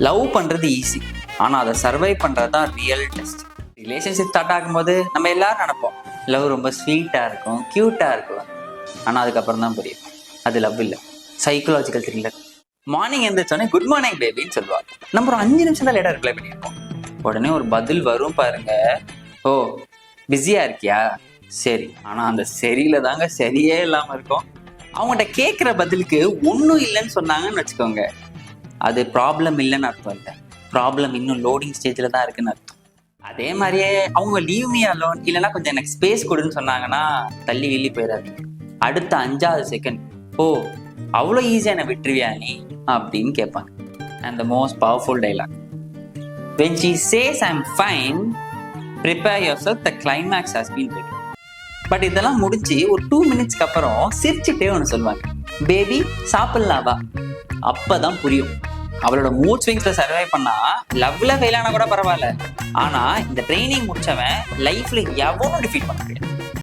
Love பண்ணுறது easy, ஆனால் அதை சர்வை பண்ணுறது தான் ரியல் டெஸ்ட். ரிலேஷன்ஷிப் ஸ்டார்ட் ஆகும்போது நம்ம எல்லாரும் நினைப்போம் லவ் ரொம்ப ஸ்வீட்டாக இருக்கும், க்யூட்டாக இருக்கும். ஆனால் அதுக்கப்புறம் தான் புரியும் அது லவ் இல்லை, சைக்கலாஜிக்கல் த்ரில்லர். மார்னிங் எழுந்திரிச்சோடனே குட் மார்னிங் பேபின்னு சொல்லுவாள். நம்ம ஒரு 5 நிமிஷம் தான் லேட்டாக ரிப்ளை பண்ணியிருப்போம். உடனே ஒரு பதில் வரும் பாருங்க, ஓ பிஸியாக இருக்கியா, சரி. ஆனால் அந்த சரியில தாங்க சரியே இல்லாமல் இருக்கும். அவங்கள்ட்ட கேட்குற பதிலுக்கு ஒன்றும் இல்லைன்னு சொன்னாங்கன்னு வச்சுக்கோங்க, அது ப்ராப்ளம் இல்லைன்னு அர்த்தம் இல்லை, ப்ராப்ளம் இன்னும் லோடிங் ஸ்டேஜில் தான் இருக்குன்னு அர்த்தம். அதே மாதிரியே அவங்க லீவ் மீ அலோன் இல்லைன்னா கொஞ்சம் எனக்கு ஸ்பேஸ் கொடுன்னு சொன்னாங்கன்னா தள்ளி கிள்ளி போயிடாதீங்க. அடுத்த 5வது செகண்ட், ஓ அவ்வளோ ஈஸியாக என்னை விட்டுருவியா நீ அப்படின்னு கேட்பாங்க. And the most powerful dialogue, when she says I'm fine, prepare yourself, the climax has been ready. But இதெல்லாம் முடிஞ்சு ஒரு 2 மினிட்ஸ்க்கு அப்புறம் சிரிச்சுட்டே ஒன்று சொல்லுவாங்க, பேபி சாப்பிடலாவா. அப்பதான் புரியும் அவளோட மூட் ஸ்விங்ஸ்ல சர்வை பண்ணா லவ்ல ஃபெயில் ஆனா கூட பரவாயில்ல, ஆனா இந்த ட்ரைனிங் முடிச்சவன் லைஃப்ல எவனும் டிஃபீட் பண்ண முடியாது.